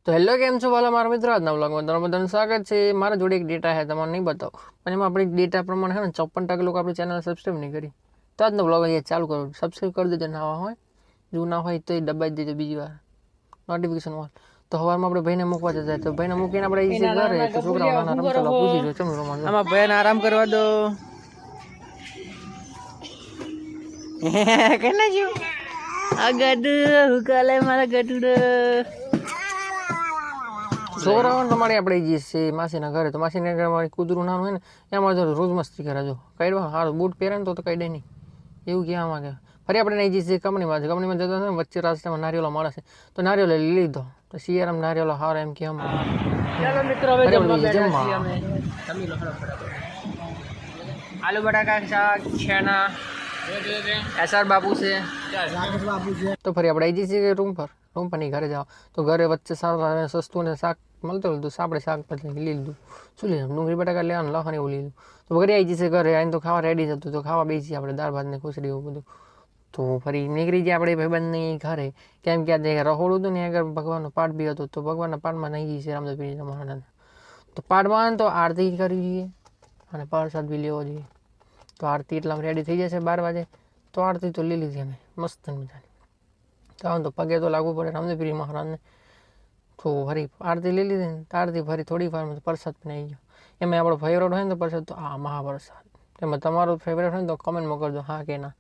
તો હેલો કેમ છો વાલા મારા મિત્રો, આજના વ્લોગમાં તમારું બધાનું સ્વાગત છે। મારા જોડે એક ડેટા છે, તમારે નહીં બતાવો પણ એમાં આપણી ડેટા પ્રમાણે છે ને 54% લોકો આપણી ચેનલ સબસ્ક્રાઈબ નહીં કરી। તો આજનો વ્લોગ અહીંયા ચાલુ કરો, સબસ્ક્રાઈબ કરી દેજો, નવા હોય જો ના હોય તો એ દબાઈ દેજો બીજી વાર નોટિફિકેશન વાળ। તો હવારમાં આપણે ભાઈને મૂકવા જતા તો ભાઈને મૂકીને આપણે એ ઘરે તો છોકરાઓ નાના રમતો પૂછી જો ચમ રમવાનું આમાં ભાઈને આરામ કરવા દો કેને જો આ ગડુ હુકાલે મારા ગડુડો છોકરાઓ તમારે આપણે જઈએ છીએ માસીના ઘરે, તો માસીના ઘરે મારી કૂતરું નાનું હોય ને એમાં તો રોજ મસ્તી કરે, જો કાઢવા સારું બૂટ પહેરે ને તો કાઢે નહીં એવું કહેવામાં કે ફરી આપણે નહીં જઈએ છીએ કંપનીમાં જતા ને વચ્ચે રસ્તામાં નારિયેલો મળે છે તો નારિયેલો લઈ લીધો, તો શિયાળામાં નારિયેલો સારો એમ કહેવામાં ચાલો મિત્રો હવે જમવા આલુ બટાકા શાક છેના એસઆર બાપુ છે તો ફરી આપણે આવી જઈએ છીએ રૂમ પર નહીં ઘરે જાઓ તો ઘરે વચ્ચે સારું સસ્તું ને શાક મળતું હતું, આપણે શાક પછી લઈ લીધું, શું લીધું ડુંગળી બટાકા લેવાનું લખવાનું એવું લીધું। તો ઘરે આવી જશે, ઘરે આવીને તો ખાવા રેડી થતું, તો ખાવા બેસી આપણે દાળ ભાત ને ખુશડી એવું બધું। તો ફરી નીકળી જાય આપણે ભાઈબંધની ઘરે, કેમ કે આજે રહોડું હતું ને આગળ ભગવાનનો પાઠ બી હતો, તો ભગવાનના પાઠમાં નહીં જઈએ રામદેવપીરના મહારાજ, તો પાઠમાં તો આરતી કરવી જોઈએ અને પ્રસાદ બી લેવો જોઈએ। તો આરતી એટલામાં રેડી થઈ જશે 12 વાગે, તો આરતી તો લઈ લીધી અમે મસ્ત મજાની, તો પગે તો લાગવું પડે રામદેવપીર મહારાજને। તો ફરી આરતી લઈ લીધી ને આરતી ફરી થોડી વારમાં પ્રસાદ પણ આવી ગયો, એમાં આપણો ફેવરેટ હોય ને તો પ્રસાદ તો આ મહાપ્રસાદ, એમાં તમારો ફેવરેટ હોય ને તો કમેન્ટમાં કરજો હા કે ના।